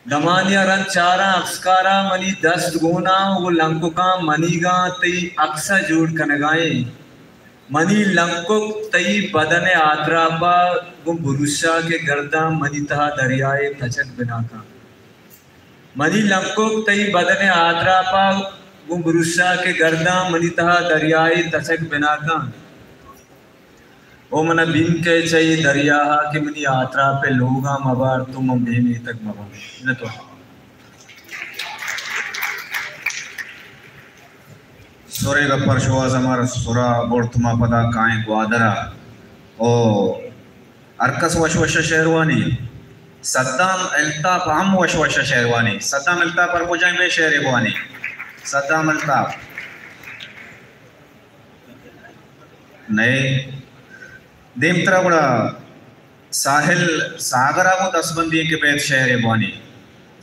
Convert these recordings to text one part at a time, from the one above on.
Damania run चारा अक्सकारा money दस्त gonna वो लंकुका मनीगा तई अक्सा जोड़ कनगाए मनी लंकुक तई बदन आद्रापा वो बुरुषा के गर्दा मनी तहा दरियाए तचक बिना का मनी लंकुक तई बदन आद्रापा वो बुरुषा के गर्दा मनी तहा दरियाए तचक बिना का ओ मना बिन के चाहिए दरिया कि मनी आत्रा पे लोगा मबार तुम बेने तक मबार न तो सोरे गपर शोआ जमार सुरा बोर्तमा पदा काए ग्वादरा ओ अरकस वशवश शेरवानी सद्दाम अल्ताफ हम वशवश शेरवानी सद्दाम अल्ताफ पर मुझे में शेर वानी सद्दाम अल्ताफ नए देमतरा बड़ा साहिल सागर आगो दसबंदी के बेत शहर बानी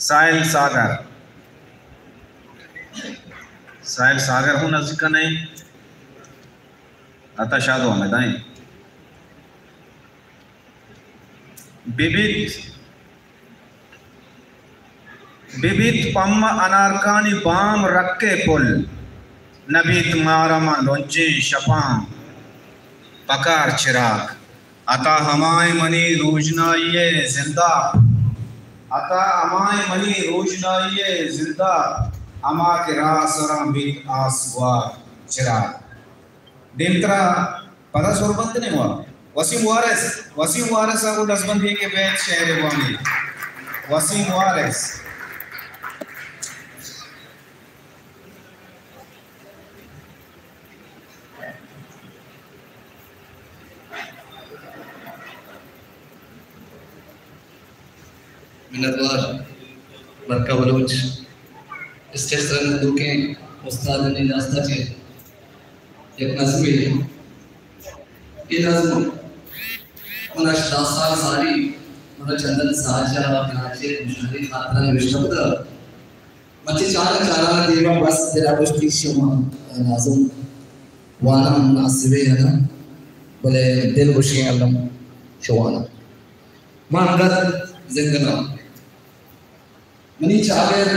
साहिल सागर हूँ नजदीक का नहीं अता शादो हमें दाएं बिबित पम्मा अनारकानी बाम रक्के पुल नबीत मारमा लोंचे शपाम पकार चिराग अता हमाय मनी रोशनाइये जिंदा अता हमाय मनी रोशनाइये जिंदा अमा के रासरा बीत आसवा चिराग देमतरा पता सुरबंद नहीं हुआ वसीम वारिस को दसबंदी के बैठ शहर वानी वसीम वारिस मिन्नतवार बरका बलोच स्टेज रन दुके उस्ताद ने नाश्ता के एक नज़्म है ये नज़्म मना शासा सारी मना चंदन साजा नाचे मुशारी खातरा ने विश्वत मचे चारा देवा बस तेरा बुश्ती शमा नाज़म वाना नासिबे है ना बोले दिल बुशी अल्लाह शवाना मांगत जिंदना मनी चागर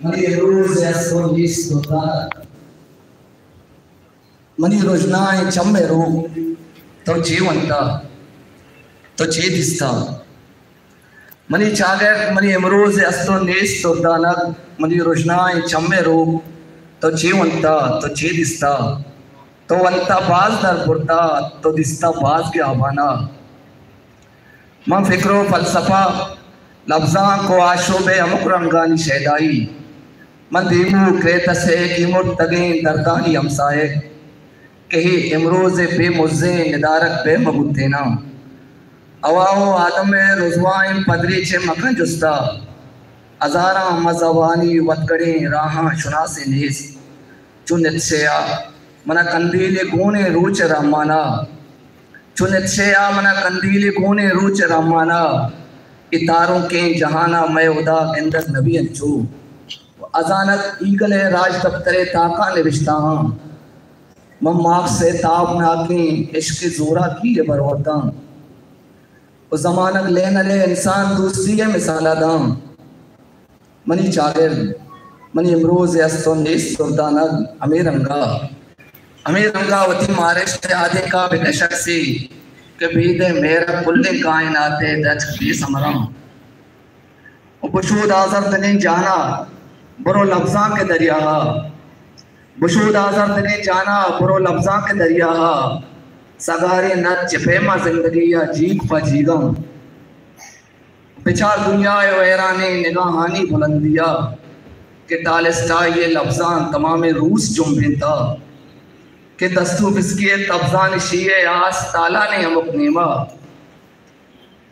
मनी रोज ऐसो लिस होता मनी रोजनाए चम्मे रो तो जीवंता तो चेदिस्ता मनी चागर मनी अमरोज ऐसो लिस होता ना मनी रोजनाए चम्मे रो तो जीवंता तो चेदिस्ता तो वंता बाज दर बुरता तो दिस्ता बाज के आवाना मां फिक्रो फलसफा लफ्ज़ां को आशोबे अमुकरंगानी शैदाई मन दीमू क्रेत से कीमत तगे दरदानी हमसाए कही इमरोज बेमुज़े निदारक बेमबुद्देना अवाओ आदम रुजवाइन पदरी चे मखन जुस्ता अजारा मजवानी वतकड़े राहा शुनासे नीस चुनित्सेया मना कंदीले गुणे रूच रामाना चुनित्सेया मना कंदीले गुणे रूच रामाना इतारों के जहाना मैं उदा इंदर नबी अंचू अजानक ईगले राज दफ्तरे ताका निविश्ता मम्माक से ताब नाके इश्क जोरा की ये बरवता उस जमानक लेन ले इंसान दूसरी है मिसाला दाम मनी चागिर मनी इमरोज यस्तो नेस सुल्तानक अमीरंगा वती मारिश आदे का बेकशक सी के बीदे मेरा कुल्ले कायनाते दच की समरम बुशूद आज़र तने जाना बरो लफ्ज़ां के दरिया बुशूद आज़र तने जाना बरो लफ्ज़ां के दरिया सगारे नच चिपेमा जिंदगी या जीक फजीगम पिछाड़ दुनिया वैराने निगाहानी बुलंदिया के तालिस्टा ये लफ्ज़ां तमाम रूस जुम्बिता के दस्तू बिस्किए तब्जान शीए आस ताला ने अमुक नीमा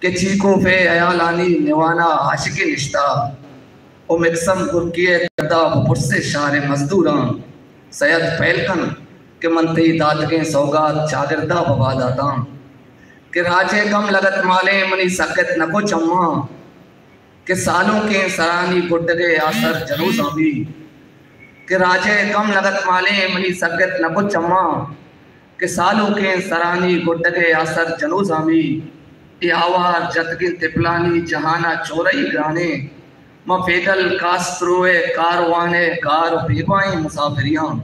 के चीको फे अयालानी निवाना आशिकी निश्ता ओ मिक्सम गुरकिए कदा पुरसे शारे मजदूरा सैयद पहलकन के मनती दादके सौगात चागिरदा बवादाता के राजे कम लगत माले मनी सकत नको चम्मा के सालों के सरानी गुड्डगे आसर जरूर सामी के राजे कम लगत माले मनी सकत नको चम्मा के सालों के सरानी गुड्डगे आसर जनो जामी आवार जतगिन तिपलानी जहाना चोरई गाने म पैदल कास्त्रोए कारवाने कार बेबाई मुसाफिरियां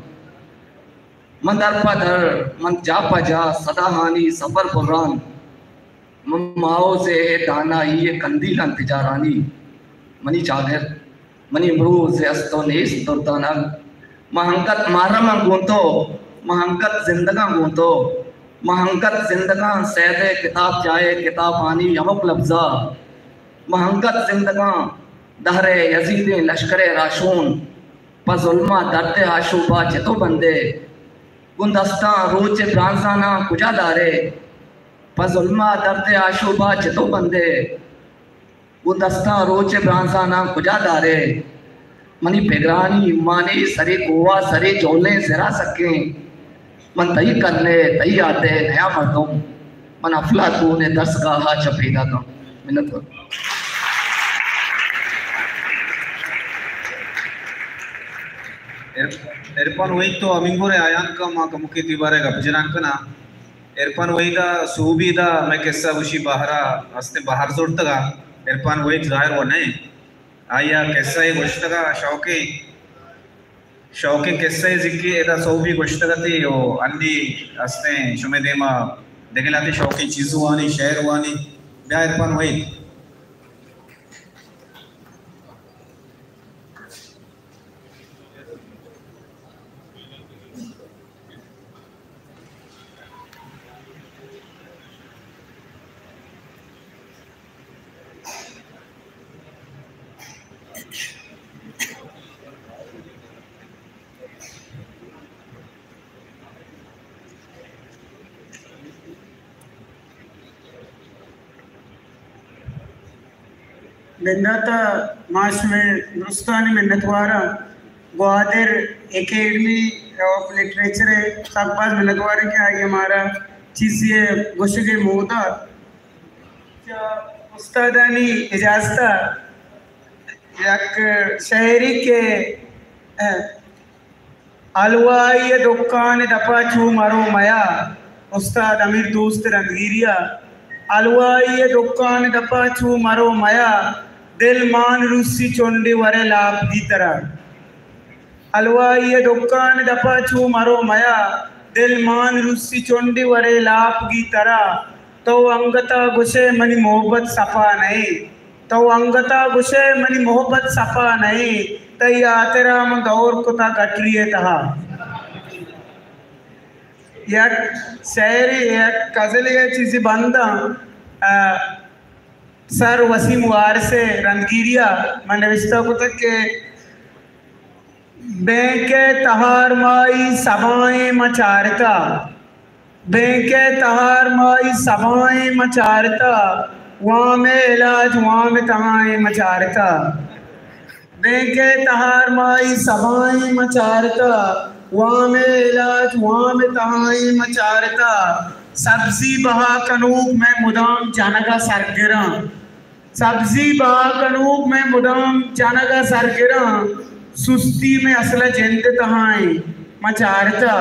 मन दर पदर मन जा पजा सदा हानी सफर बुरान माओ से दाना ये कंदील तिजारानी मनी चागर मनी मरूज से अस्तो नेस दुर्दाना महंकत मारम गुंतो महंकत जिंदगा गुंतो महंकत जिंदगा सैदे किताब जाए किताब आनी यमक लफ्जा महंकत जिंदगा दहरे यजीद लश्करे राशून पजुल्मा दर्द आशूबा चितो बंदे गुंदस्ता रोच ब्रांजाना कुजा दारे पजुल्मा दर्द आशूबा चितो बंदे गुंदस्ता रोच ब्रांजाना कुजा दारे मनी बेगरानी माने सरे गोवा सरे जोले जरा सके मन तई करने तई आते नया मर्दों मन अफलातून दर्सगाह चपेदा का मिन्नत एरपान वही तो अमिंगोरे आयान का माँ का मुख्य तिबारे का बजरान का ना एरपान वही दा सूबी दा मैं कैसा उसी बाहरा हंसते बाहर जोड़ता का एरपान वही जाहिर वो नहीं आया कैसा ये गोश्त का शौके कैसा ये जिक्की ऐसा सूबी गोश्त का थी वो अन्नी हंसते शुमे देमा देखे लाते शौके चीज़ वानी शहर वानी क्या एरपान वही निंदाता मास में दुरुस्तानी में नतवारा ग्वादर एकेडमी ऑफ लिटरेचर है सागबाज में नतवारे के आगे हमारा चीज़ें गुस्से मोदा उस्तादानी इजाज़ता एक शहरी के अलवाई दुकान दपा छू मारो मया उस्ताद अमीर दोस्त रंगीरिया अलवाई दुकान दपा छू मारो मया दिल मान रूसी चोंडी वरे लाभ की तरह अलवाई दुकान दपा छू मारो मया दिल मान रूसी चोंडी वरे लाभ की तरह तो अंगता गुस्से मनी मोहब्बत सफा नहीं तो अंगता गुस्से मनी मोहब्बत सफा नहीं तई आतेरा मन दौर को ता गटरिए तहा एक शहरी एक कजलिया चीज़ बंदा सर वसीम वार से रंगीरिया मैंने विस्ता को तक के बेंके तहार माई सभाएं मचारता बेंके तहार माई सभाएं मचारता वहाँ में इलाज वहाँ में तहाएं मचारता बेंके तहार माई सभाएं मचारता वहाँ में इलाज वहाँ में तहाएं मचारता सब्जी बहा कनूक में मुदाम जानगा सरगिरा सब्जी बहा कनूक में मुदाम जानगा सरगिरा सुस्ती में असला जिंद तहाएं मचारता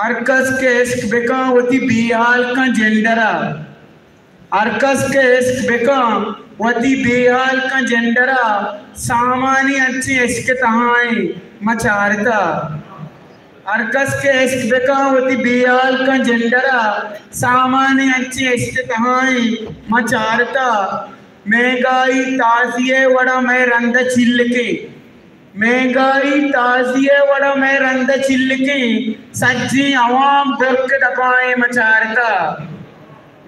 अरकस के इश्क बेका वती बेहाल का जेंडरा अरकस के इश्क बेका वती बेहाल का जेंडरा सामानी अच्छे इश्क तहाएं मचारता अरकस के इश्क बेका वती बेहाल का जेंडरा सामानी अच्छे इश्क तहाएं मचारता महंगाई ताजिए वड़ा मैं रंद चिल्ल के महंगाई ताजिए वड़ा मैं रंद चिल्ल के सज्जी अवाम गुर्क दबाएं मचारता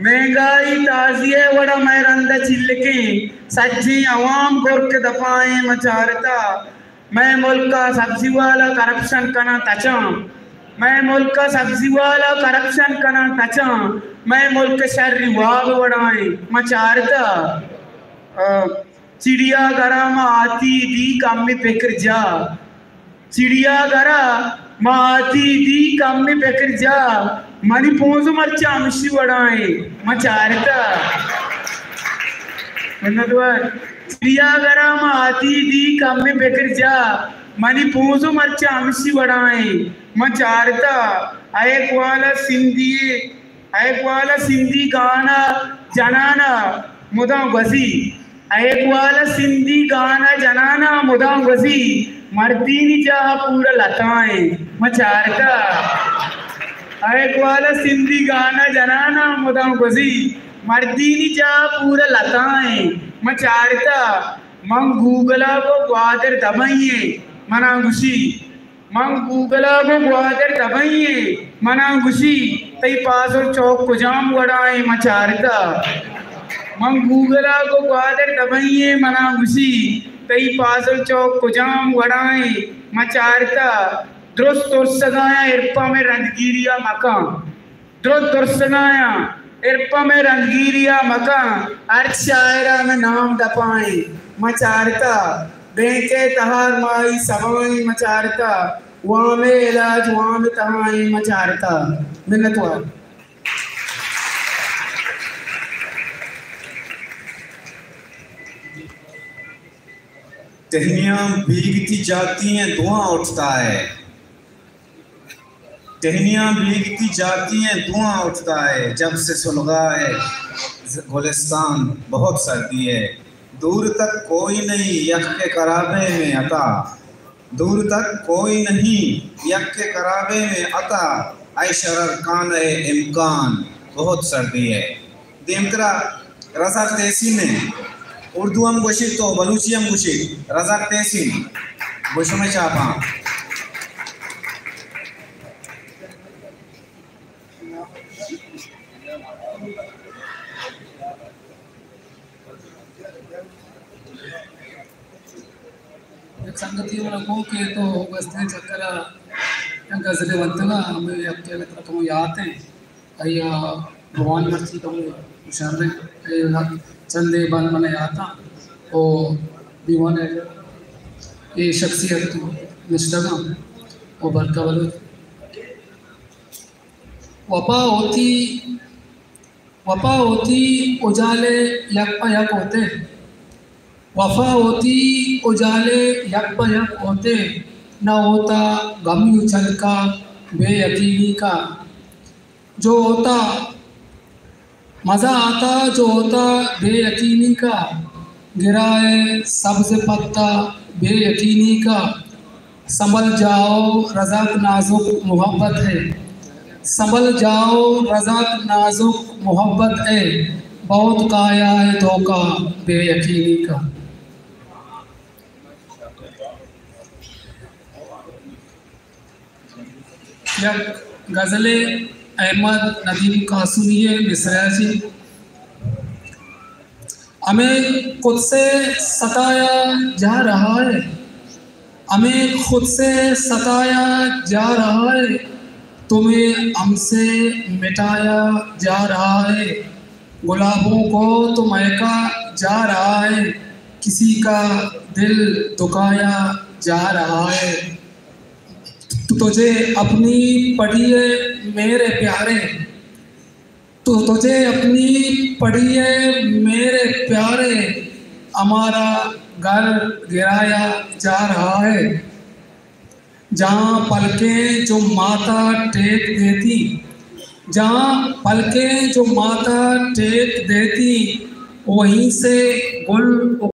महंगाई ताजिए वड़ा मैं रंद चिल्ल के सज्जी अवाम गुर्क दबाएं मचारता मैं मुल्क का सब्जी वाला करप्शन करना तचा मैं मुल्क का सब्जी वाला करप्शन करना तचा मैं मुल्क शर्री वाग वड़ाएं मचारता चिड़िया घरा में आती दी कम में पेकर जा चिड़िया घरा में आती दी कम में पेकर जा मनी पोंजो मर्चा मिशी वड़ाएं मचारता चिड़िया घरा में आती दी कम में पेकर जा मनी पोंजो मर्चा मिशी वड़ाएं मचारता एक वाला सिंधी गाना जनाना मुदा गजी एक वाला सिंधी गाना जनाना मुदाम वसी मर्दीनी चाह पूरा लताएं मचारता। एक वाला सिंधी गाना जनाना मुदाम वसी मर्दीनी चाह पूरा लताएं मचारता। मंग गूगला को ग्वादर दबाइए मना गुशी मंग गूगला को ग्वादर दबाइए मना गुशी तई पासो चौक को जाम वड़ाए मचारता। मंग गूगला को ग्वादर दबाइए मना गुशी तई पासो चौक को जाम वड़ाए मचारता। दुरुस्त दुर्सगाया इरपा में रंगीरिया मकान दुरुस्त दुर्सगाया इरपा में रंगीरिया मकान अर्थ शायरा में नाम दपाए मचारता। बेके तहार माई सवाई मचारता वहाँ में इलाज वहाँ में तहाई मचारता। मिन्नतवार। टहनियाँ भीगती जाती हैं धुआं उठता है। टहनियाँ भीगती जाती हैं धुआं उठता है। जब से सुलगाए गुलिस्तान बहुत सर्दी है। दूर तक कोई नहीं यक के कराबे में अता। दूर तक कोई नहीं यक के कराबे में अता। ऐ शरर कान इम्कान बहुत सर्दी है। देमतरा रज़ाक तहसीन ने उर्दू हम गुशित तो बलूची हम गुशित रज़ाक तहसीन गुशो में चापा। संगति वाला को के तो बस्ते चक्करा गजरे बनतगा हमें अब क्या कहता तो याद है अया भगवान मर्जी तो शर्म है चंदे बन मने आता ओ दीवाने ये शख्सियत निष्ठा ओ बरका वाले वफा होती उजाले यक यक होते। वफा होती उजाले यक यक होते। न होता गम उछल का बेयकीनी का जो होता मज़ा आता जो होता बेयकीनी का। गिराए सब्ज़ पत्ता बेयकीनी का। संभल जाओ रज़ाक नाजुक मोहब्बत है। संभल जाओ रज़ाक नाजुक मोहब्बत है। बहुत काया है धोखा बेयकीनी का। यक गज़ले अहमद नदीम कासुनी मिसरा जी। हमें खुद से सताया जा रहा है। हमें खुद से सताया जा रहा है। तुम्हें हमसे मिटाया जा रहा है। गुलाबों को तो महका जा रहा है। किसी का दिल दुखाया जा रहा है। तुझे अपनी पढ़िए मेरे प्यारे। तो तुझे अपनी पढ़िए मेरे प्यारे। हमारा घर गिराया जा रहा है। जहाँ पलकें जो माथा टेक देती जहाँ पलकें जो माथा टेक देती वहीं से गुल